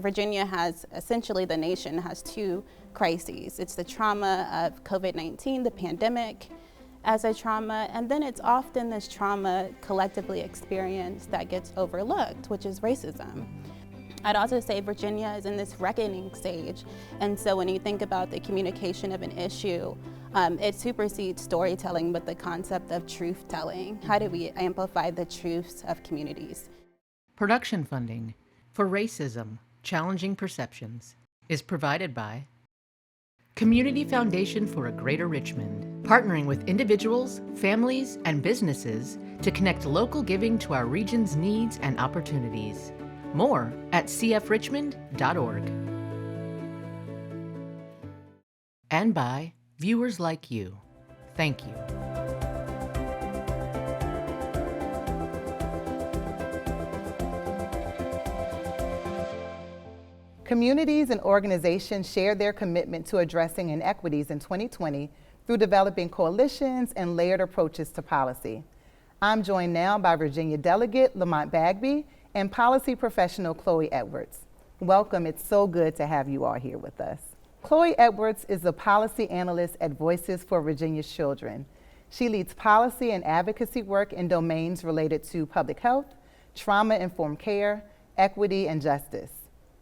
Virginia has, essentially the nation has two crises. It's the trauma of COVID-19, the pandemic, as a trauma, and then it's often this trauma collectively experienced that gets overlooked, which is racism. I'd also say Virginia is in this reckoning stage, and so when you think about the communication of an issue, it supersedes storytelling with the concept of truth-telling. How do we amplify the truths of communities? Production funding for Racism, Challenging Perceptions is provided by Community Foundation for a Greater Richmond, partnering with individuals, families, and businesses to connect local giving to our region's needs and opportunities. More at cfrichmond.org. And by viewers like you. Thank you. Communities and organizations shared their commitment to addressing inequities in 2020 through developing coalitions and layered approaches to policy. I'm joined now by Virginia Delegate Lamont Bagby and policy professional Chlo'e Edwards. Welcome, it's so good to have you all here with us. Chlo'e Edwards is a policy analyst at Voices for Virginia's Children. She leads policy and advocacy work in domains related to public health, trauma-informed care, equity, and justice.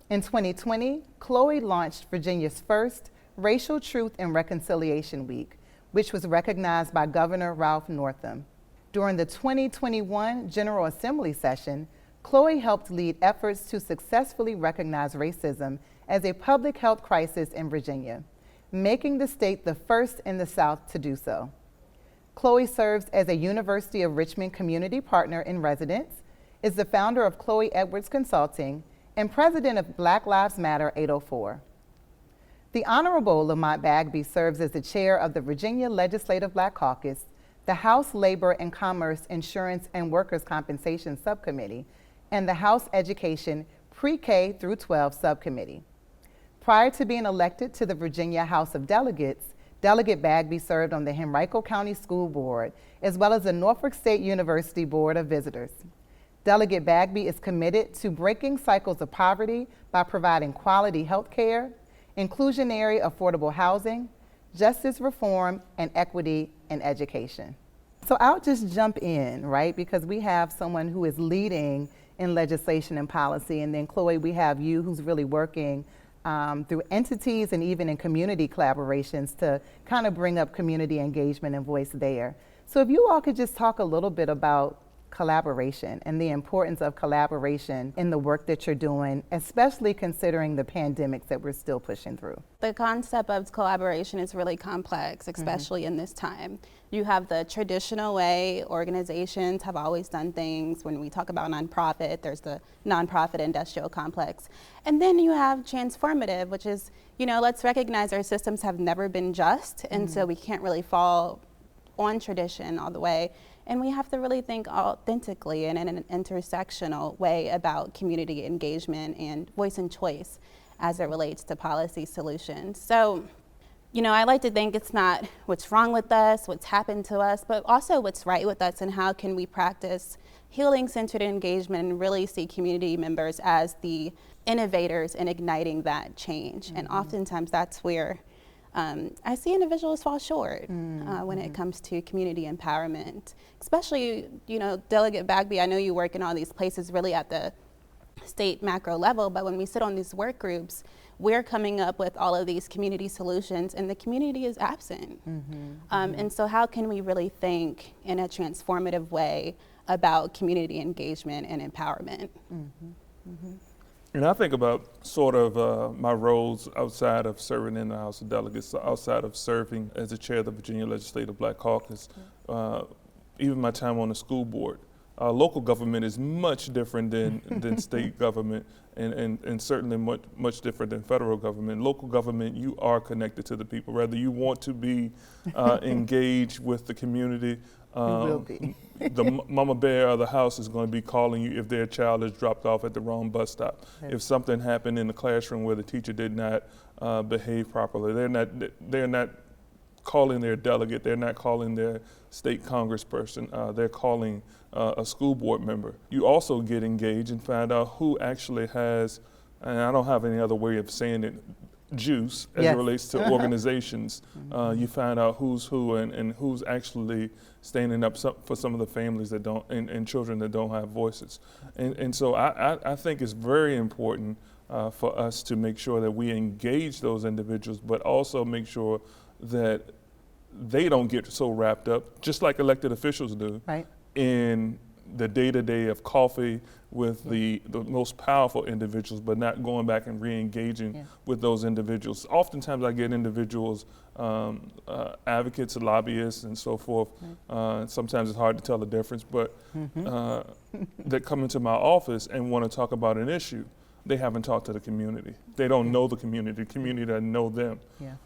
In 2020, Chlo'e launched Virginia's first Racial Truth and Reconciliation Week, which was recognized by Governor Ralph Northam. During the 2021 General Assembly session, Chlo'e helped lead efforts to successfully recognize racism as a public health crisis in Virginia, making the state the first in the South to do so. Chlo'e serves as a University of Richmond community partner in residence, is the founder of Chlo'e Edwards Consulting, and president of Black Lives Matter 804. The Honorable Lamont Bagby serves as the chair of the Virginia Legislative Black Caucus, the House Labor and Commerce Insurance and Workers' Compensation Subcommittee, and the House Education Pre-K through 12 Subcommittee. Prior to being elected to the Virginia House of Delegates, Delegate Bagby served on the Henrico County School Board, as well as the Norfolk State University Board of Visitors. Delegate Bagby is committed to breaking cycles of poverty by providing quality health care, inclusionary affordable housing, justice reform, and equity in education. So I'll just jump in, right? Because we have someone who is leading in legislation and policy, and then Chlo'e, we have you who's really working through entities and even in community collaborations to kind of bring up community engagement and voice there. So if you all could just talk a little bit about collaboration and the importance of collaboration in the work that you're doing, especially considering the pandemics that we're still pushing through. The concept of collaboration is really complex, especially in this time. You have the traditional way organizations have always done things. When we talk about nonprofit, there's the nonprofit industrial complex. And then you have transformative, which is, let's recognize our systems have never been just, and so we can't really fall on tradition all the way. And we have to really think authentically and in an intersectional way about community engagement and voice and choice as it relates to policy solutions. So, I like to think it's not what's wrong with us, what's happened to us, but also what's right with us and how can we practice healing-centered engagement and really see community members as the innovators in igniting that change. And oftentimes that's where I see individuals fall short when it comes to community empowerment, especially, Delegate Bagby, I know you work in all these places really at the state macro level, but when we sit on these work groups, we're coming up with all of these community solutions and the community is absent. And so how can we really think in a transformative way about community engagement and empowerment? And I think about sort of my roles outside of serving in the House of Delegates, outside of serving as the chair of the Virginia Legislative Black Caucus, even my time on the school board. Local government is much different than state government and certainly much different than federal government. Local government, you are connected to the people. Rather, you want to be engaged with the community. You will be. The mama bear of the house is going to be calling you if their child is dropped off at the wrong bus stop. If something happened in the classroom where the teacher did not behave properly, they're not calling their delegate, they're not calling their state congressperson, they're calling a school board member. You also get engaged and find out who actually has and I don't have any other way of saying it, juice as Yes. it relates to organizations. You find out who's who and who's actually standing up for some of the families that don't and children that don't have voices. And so I think it's very important for us to make sure that we engage those individuals, but also make sure that they don't get so wrapped up, just like elected officials do, Right. in the day-to-day of coffee with the most powerful individuals, but not going back and re-engaging with those individuals. Oftentimes I get individuals, advocates, lobbyists, and so forth. Sometimes it's hard to tell the difference, but that come into my office and want to talk about an issue. They haven't talked to the community. They don't know the community doesn't know them.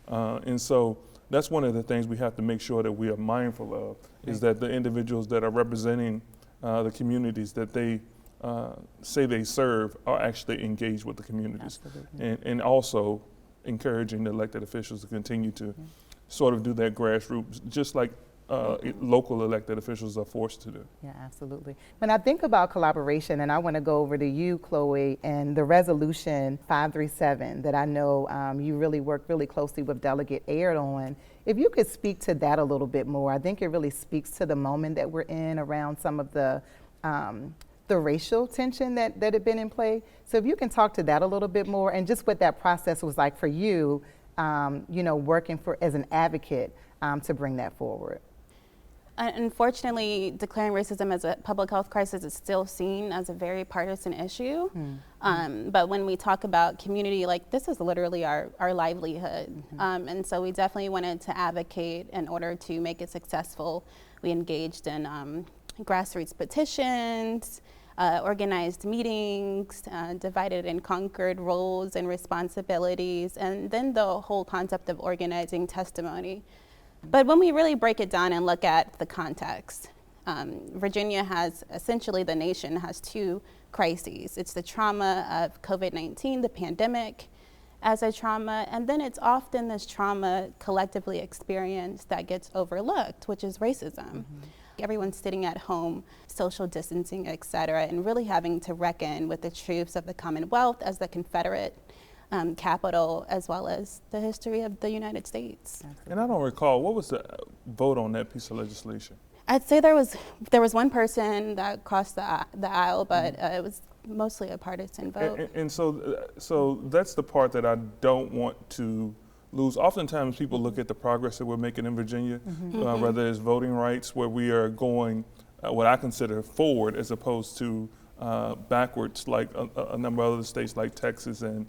And so that's one of the things we have to make sure that we are mindful of, is that the individuals that are representing the communities that they say they serve are actually engaged with the communities. And also encouraging the elected officials to continue to sort of do that grassroots, just like local elected officials are forced to do. Yeah, absolutely. When I think about collaboration, and I want to go over to you, Chloe, and the resolution 537 that I know you really worked really closely with Delegate Aird on. If you could speak to that a little bit more, I think it really speaks to the moment that we're in around some of the racial tension that had been in play. So if you can talk to that a little bit more, and just what that process was like for you, working as an advocate to bring that forward. Unfortunately, declaring racism as a public health crisis is still seen as a very partisan issue. But when we talk about community, like, this is literally our livelihood. And so we definitely wanted to advocate in order to make it successful. We engaged in grassroots petitions, organized meetings, divided and conquered roles and responsibilities, and then the whole concept of organizing testimony. But when we really break it down and look at the context, Virginia has, essentially the nation has two crises. It's the trauma of COVID-19, the pandemic, as a trauma, and then it's often this trauma collectively experienced that gets overlooked, which is racism. Everyone's sitting at home, social distancing, et cetera, and really having to reckon with the truths of the Commonwealth as the Confederate capital, as well as the history of the United States. And I don't recall, what was the vote on that piece of legislation? I'd say there was one person that crossed the aisle, but it was mostly a partisan vote. And so that's the part that I don't want to lose. Oftentimes people look at the progress that we're making in Virginia, whether it's voting rights, where we are going what I consider forward as opposed to backwards, like a number of other states like Texas and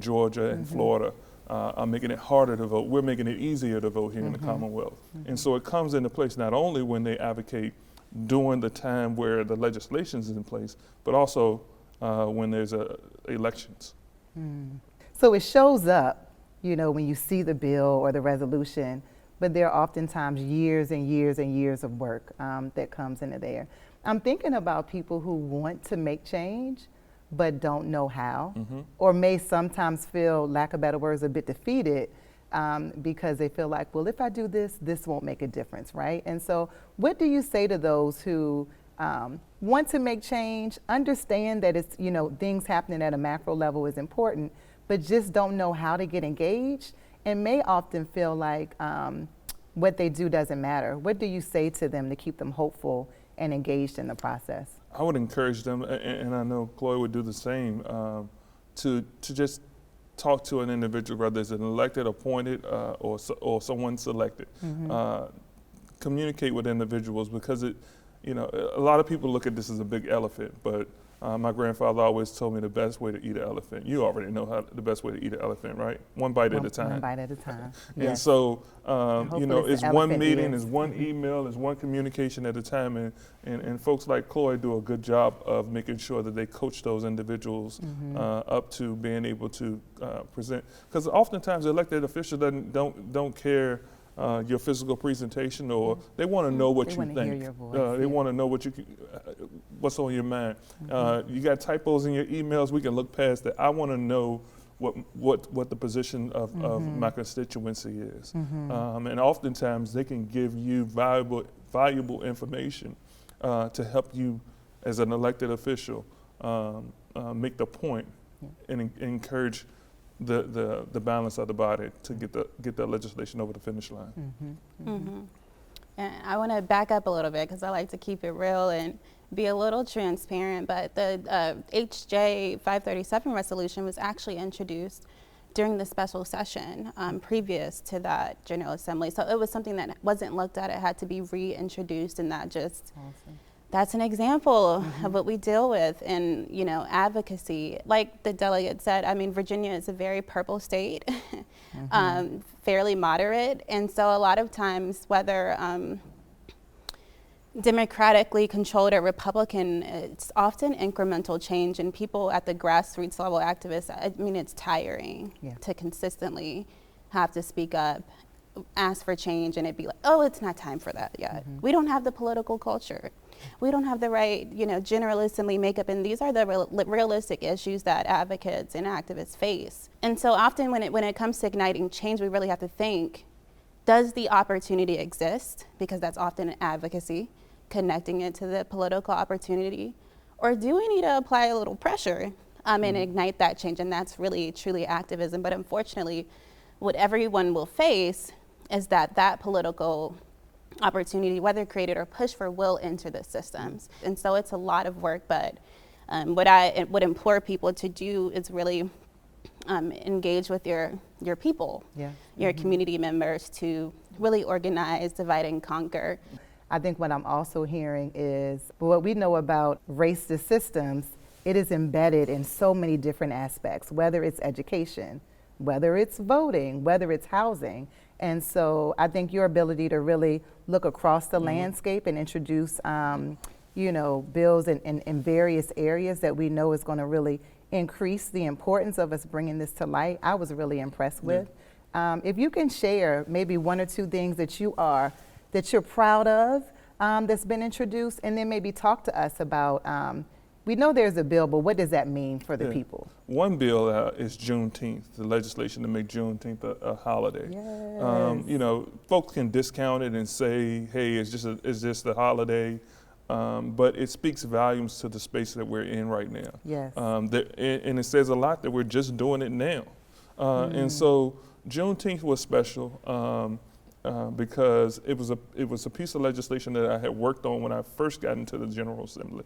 Georgia and Florida are making it harder to vote. We're making it easier to vote here in the Commonwealth. And so it comes into place not only when they advocate during the time where the legislation is in place, but also when there's elections. So it shows up, when you see the bill or the resolution, but there are oftentimes years and years and years of work that comes into there. I'm thinking about people who want to make change, but don't know how, or may sometimes feel, lack of better words, a bit defeated because they feel like, well, if I do this, this won't make a difference, right? And so what do you say to those who want to make change, understand that it's, things happening at a macro level is important, but just don't know how to get engaged and may often feel like what they do doesn't matter? What do you say to them to keep them hopeful and engaged in the process? I would encourage them, and I know Chloe would do the same, to just talk to an individual, whether it's an elected, appointed, or someone selected. Communicate with individuals, because a lot of people look at this as a big elephant, but my grandfather always told me the best way to eat an elephant. You already know the best way to eat an elephant, right? One bite at a time. One bite at a time. And Yes. so, it's one meeting, is. it's one email, it's one communication at a time, and folks like Chloe do a good job of making sure that they coach those individuals up to being able to present. Because oftentimes the elected official don't care your physical presentation, or they want to know what you think. Hear your voice, they want to know what's on your mind. You got typos in your emails, we can look past that. I want to know what the position of my constituency is. And oftentimes they can give you valuable information to help you as an elected official make the point and encourage the balance of the body to get that legislation over the finish line. And I want to back up a little bit because I like to keep it real and be a little transparent, but the HJ 537 resolution was actually introduced during the special session previous to that General Assembly. So it was something that wasn't looked at. It had to be reintroduced, and that just, that's an example of what we deal with in, advocacy. Like the delegate said, I mean, Virginia is a very purple state, fairly moderate. And so a lot of times, whether democratically controlled or Republican, it's often incremental change, and people at the grassroots level, activists, I mean, it's tiring to consistently have to speak up, ask for change, and it'd be like, oh, it's not time for that yet. We don't have the political culture. We don't have the right, General Assembly makeup, and these are the realistic issues that advocates and activists face. And so often when it comes to igniting change, we really have to think, does the opportunity exist? Because that's often advocacy, connecting it to the political opportunity, or do we need to apply a little pressure and ignite that change? And that's really truly activism. But unfortunately, what everyone will face is that political opportunity, whether created or pushed for, will enter the systems. And so it's a lot of work, but what I would implore people to do is really engage with your people, your community members, to really organize, divide and conquer. I think what I'm also hearing is what we know about racist systems, it is embedded in so many different aspects, whether it's education, whether it's voting, whether it's housing. And so I think your ability to really look across the landscape and introduce, bills in various areas that we know is going to really increase the importance of us bringing this to light, I was really impressed with. If you can share maybe one or two things that you're proud of that's been introduced, and then maybe talk to us about, we know there's a bill, but what does that mean for the people? One bill is Juneteenth, the legislation to make Juneteenth a holiday. Folks can discount it and say, hey, it's just a holiday, but it speaks volumes to the space that we're in right now. And it says a lot that we're just doing it now. And so Juneteenth was special. Because it was a piece of legislation that I had worked on when I first got into the General Assembly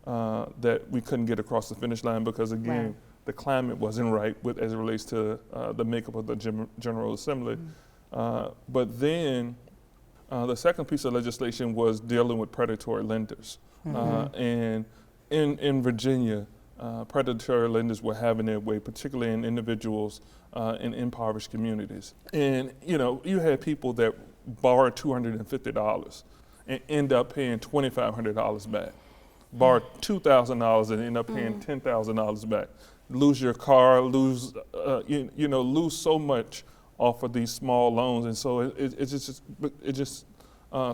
that we couldn't get across the finish line because, again, the climate wasn't right as it relates to the makeup of the General Assembly. But then the second piece of legislation was dealing with predatory lenders. And in Virginia, predatory lenders were having their way, particularly in individuals in impoverished communities. And you had people that borrow $250 and end up paying $2,500 back. Borrow $2,000 and end up paying $10,000 back. Lose your car, lose so much off of these small loans, and so it just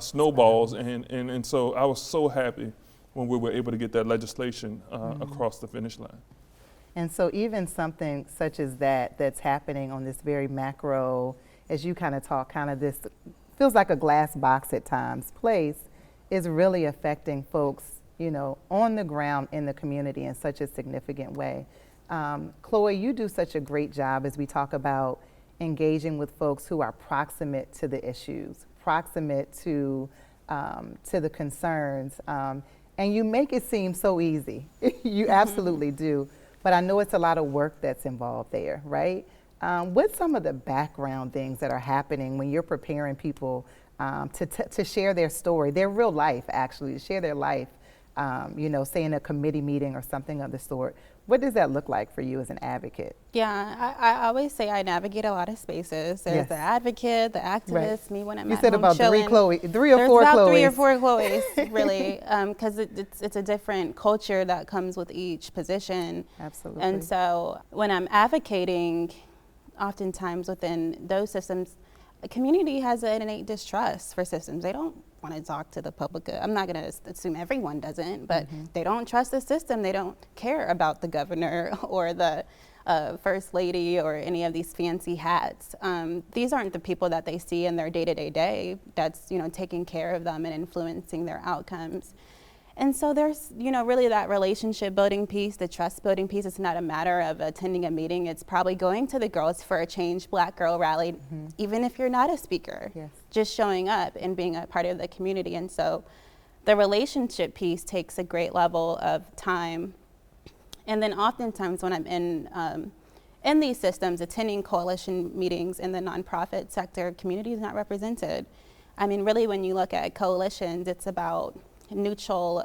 snowballs. And so I was so happy when we were able to get that legislation across the finish line. And so even something such as that's happening on this very macro, as you kind of talk, kind of this feels like a glass box at times place, is really affecting folks, on the ground in the community in such a significant way. Chlo'e, you do such a great job as we talk about engaging with folks who are proximate to the issues, proximate to the concerns, and you make it seem so easy. You absolutely do. But I know it's a lot of work that's involved there, right? What's some of the background things that are happening when you're preparing people to share their story, their real life, actually, to share their life, say in a committee meeting or something of the sort? What does that look like for you as an advocate? Yeah, I always say I navigate a lot of spaces. There's the advocate, the activist, me when I'm you at said home about chilling. three or four about Chloes. 3 or 4 Chloes, really, because it's a different culture that comes with each position. Absolutely. And so when I'm advocating, oftentimes within those systems, a community has an innate distrust for systems. They don't want to talk to the public. I'm not going to assume everyone doesn't, but they don't trust the system. They don't care about the governor or the first lady or any of these fancy hats. These aren't the people that they see in their day-to-day day that's taking care of them and influencing their outcomes. And so there's, really that relationship building piece, the trust building piece. It's not a matter of attending a meeting. It's probably going to the Girls for a Change Black Girl Rally, even if you're not a speaker, just showing up and being a part of the community. And so the relationship piece takes a great level of time. And then oftentimes when I'm in these systems, attending coalition meetings in the nonprofit sector, community is not represented. I mean, really, when you look at coalitions, it's about neutral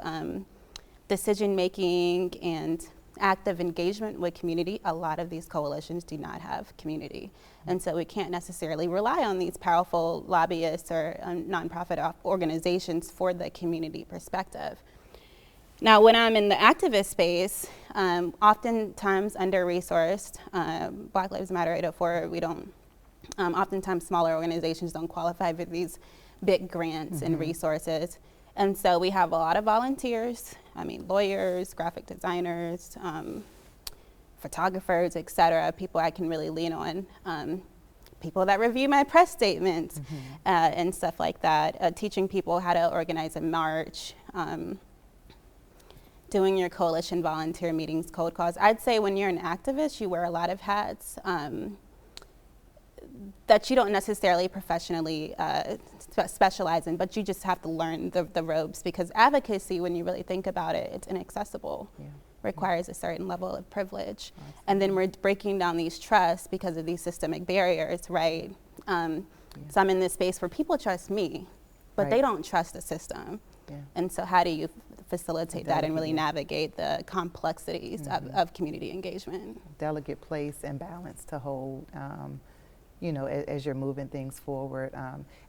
decision-making and active engagement with community. A lot of these coalitions do not have community. And so we can't necessarily rely on these powerful lobbyists or nonprofit organizations for the community perspective. Now, when I'm in the activist space, oftentimes under-resourced, Black Lives Matter 804, we don't, oftentimes smaller organizations don't qualify for these big grants and resources. And so we have a lot of volunteers, lawyers, graphic designers, photographers, et cetera, people I can really lean on, people that review my press statements and stuff like that, teaching people how to organize a march, doing your coalition volunteer meetings, cold calls. I'd say when you're an activist, you wear a lot of hats that you don't necessarily professionally specialize in, but you just have to learn the ropes, because advocacy, when you really think about it, it's inaccessible. Requires a certain level of privilege. And then we're breaking down these trusts because of these systemic barriers, right? So I'm in this space where people trust me, but they don't trust the system. And so how do you facilitate that and really navigate the complexities of community engagement? Delicate place and balance to hold, as you're moving things forward.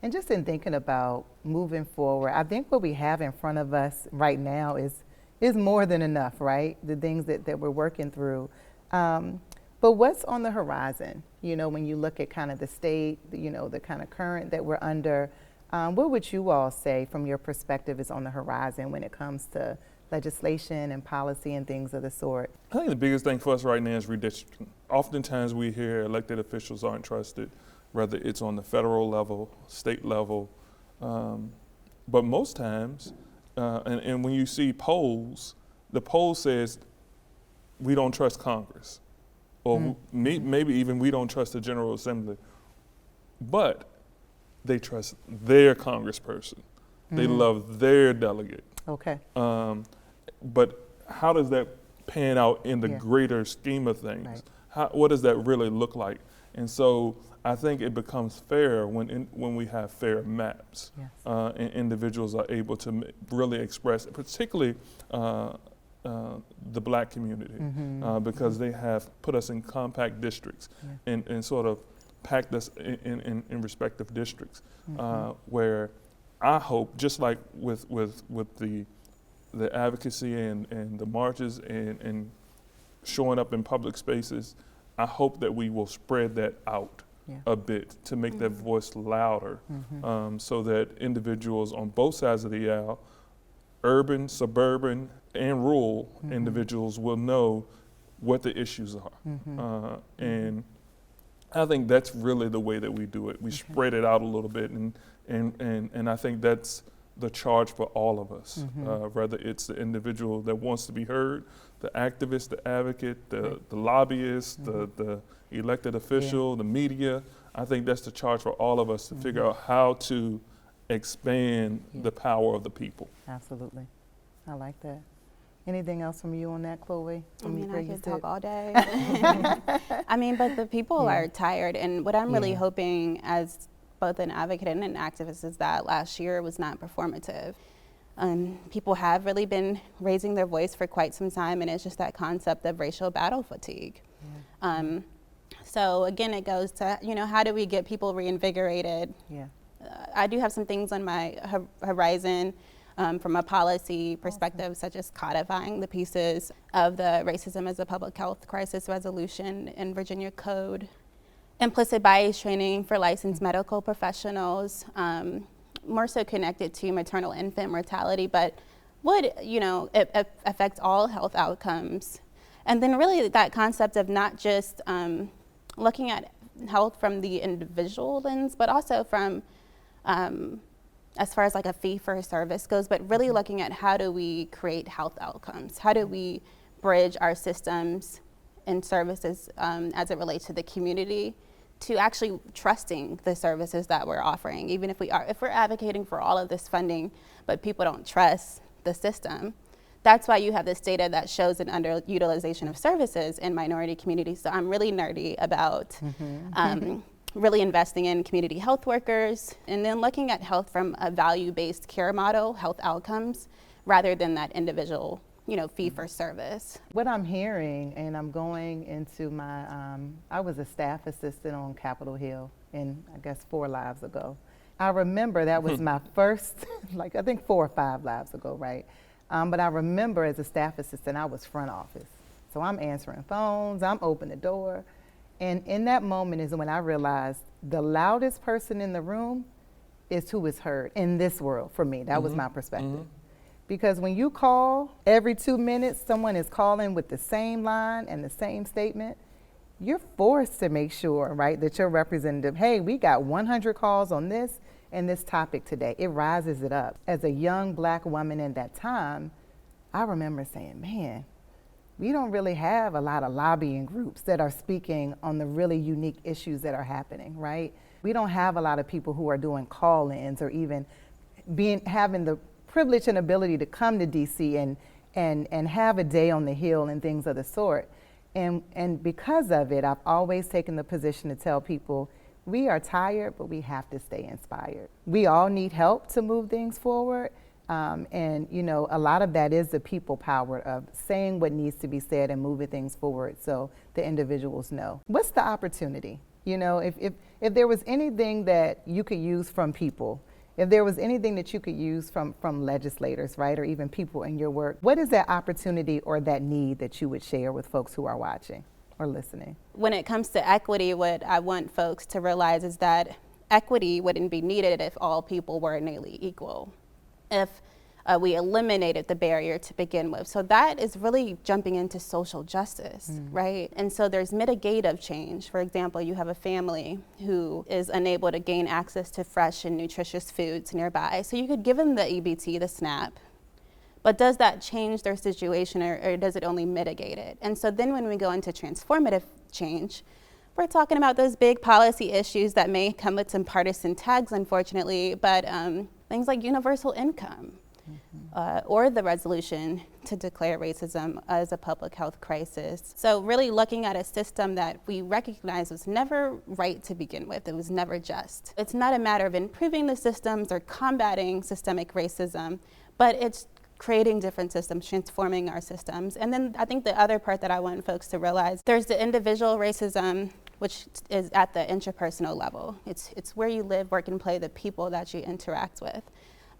And just in thinking about moving forward, I think what we have in front of us right now is more than enough, right? The things that we're working through. But what's on the horizon? When you look at kind of the state, the kind of current that we're under, what would you all say from your perspective is on the horizon when it comes to legislation and policy and things of the sort? I think the biggest thing for us right now is redistricting. Oftentimes we hear elected officials aren't trusted, whether it's on the federal level, state level, but most times, and when you see polls, the poll says we don't trust Congress, or maybe even we don't trust the General Assembly, but they trust their congressperson. They love their delegate. Okay. But how does that pan out in the greater scheme of things? What does that really look like? And so I think it becomes fair when we have fair maps, and individuals are able to really express, particularly the Black community, because they have put us in compact districts and sort of packed us in respective districts, where I hope, just like with the advocacy and the marches and showing up in public spaces, I hope that we will spread that out a bit to make that voice louder, so that individuals on both sides of the aisle, urban, suburban, and rural individuals, will know what the issues are. And I think that's really the way that we do it. We spread it out a little bit, and I think that's the charge for all of us, whether it's the individual that wants to be heard, the activist, the advocate, the lobbyist, the elected official, the media. I think that's the charge for all of us to figure out how to expand the power of the people. Absolutely. I like that. Anything else from you on that, Chloe? I could talk all day. But the people are tired, and what I'm really hoping as both an advocate and an activist is that last year was not performative. People have really been raising their voice for quite some time, and it's just that concept of racial battle fatigue. So again, it goes to, how do we get people reinvigorated? I do have some things on my horizon from a policy perspective, such as codifying the pieces of the racism as a public health crisis resolution in Virginia Code, implicit bias training for licensed medical professionals, more so connected to maternal infant mortality, but would, it affect all health outcomes. And then really that concept of not just looking at health from the individual lens, but also from as far as like a fee for service goes, but really looking at how do we create health outcomes? How do we bridge our systems and services as it relates to the community to actually trusting the services that we're offering, even if we're advocating for all of this funding, but people don't trust the system. That's why you have this data that shows an underutilization of services in minority communities. So I'm really nerdy about really investing in community health workers, and then looking at health from a value-based care model, health outcomes, rather than that individual, fee for service. What I'm hearing, and I'm going into my, I was a staff assistant on Capitol Hill I guess 4 lives ago. I remember that was my first, I think 4 or 5 lives ago, right? But I remember as a staff assistant, I was front office. So I'm answering phones, I'm opening the door. And in that moment is when I realized the loudest person in the room is who is heard in this world for me. That was my perspective. Because when you call, every 2 minutes, someone is calling with the same line and the same statement, you're forced to make sure, right, that your representative, hey, we got 100 calls on this and this topic today. It rises it up. As a young Black woman in that time, I remember saying, man, we don't really have a lot of lobbying groups that are speaking on the really unique issues that are happening, right? We don't have a lot of people who are doing call-ins or even having the privilege and ability to come to DC and have a day on the Hill and things of the sort. And because of it, I've always taken the position to tell people, we are tired, but we have to stay inspired. We all need help to move things forward. And a lot of that is the people power of saying what needs to be said and moving things forward so the individuals know. What's the opportunity? If there was anything that you could use from people, if there was anything that you could use from legislators, right, or even people in your work, what is that opportunity or that need that you would share with folks who are watching or listening? When it comes to equity, what I want folks to realize is that equity wouldn't be needed if all people were innately equal, if we eliminated the barrier to begin with. So that is really jumping into social justice, right? And so there's mitigative change. For example, you have a family who is unable to gain access to fresh and nutritious foods nearby. So you could give them the EBT, the SNAP, but does that change their situation or does it only mitigate it? And so then when we go into transformative change, we're talking about those big policy issues that may come with some partisan tags, unfortunately, but things like universal income, or the resolution to declare racism as a public health crisis. So really looking at a system that we recognize was never right to begin with. It was never just. It's not a matter of improving the systems or combating systemic racism, but it's creating different systems, transforming our systems. And then I think the other part that I want folks to realize, there's the individual racism, which is at the interpersonal level. It's where you live, work, and play, the people that you interact with.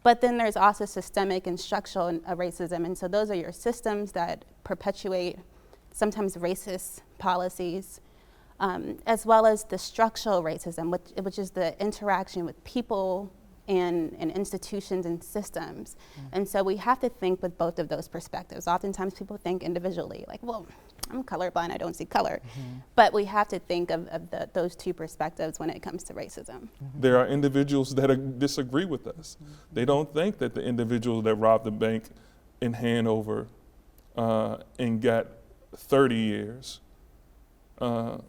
But then there's also systemic and structural racism, and so those are your systems that perpetuate sometimes racist policies, as well as the structural racism, which is the interaction with people and institutions and systems. And so we have to think with both of those perspectives. Oftentimes people think individually, like, well, I'm colorblind, I don't see color. But we have to think of those two perspectives when it comes to racism. There are individuals that disagree with us. They don't think that the individual that robbed the bank in Hanover and got 30 years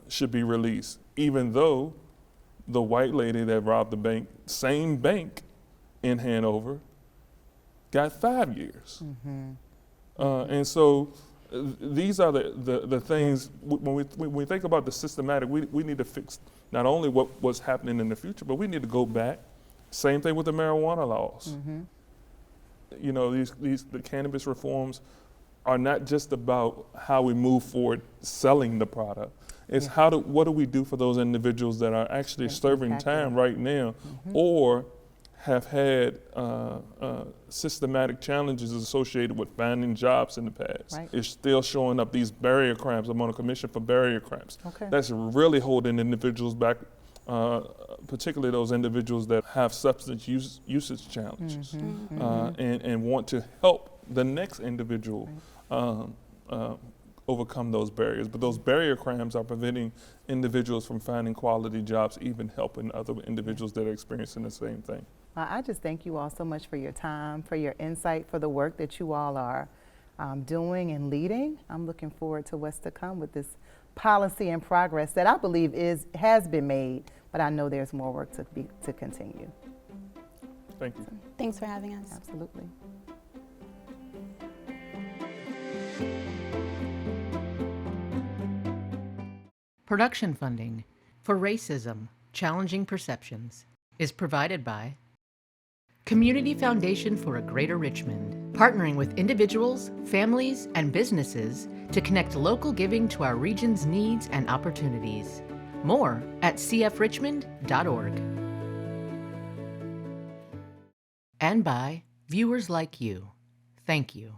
should be released, even though the white lady that robbed the bank, same bank in Hanover, got 5 years. And so these are the things, when we think about the systematic, we need to fix not only what's happening in the future, but we need to go back. Same thing with the marijuana laws. The cannabis reforms are not just about how we move forward selling the product. It's what do we do for those individuals that are actually serving time right now, or have had systematic challenges associated with finding jobs in the past. It's still showing up these barrier crimes. I'm on a commission for barrier crimes. That's really holding individuals back, particularly those individuals that have substance usage challenges and want to help the next individual overcome those barriers. But those barrier crimes are preventing individuals from finding quality jobs, even helping other individuals that are experiencing the same thing. I just thank you all so much for your time, for your insight, for the work that you all are doing and leading. I'm looking forward to what's to come with this policy and progress that I believe has been made, but I know there's more work to continue. Thank you. Thanks for having us. Absolutely. Production funding for Racism, Challenging Perceptions is provided by Community Foundation for a Greater Richmond, partnering with individuals, families, and businesses to connect local giving to our region's needs and opportunities. More at cfrichmond.org. And by viewers like you. Thank you.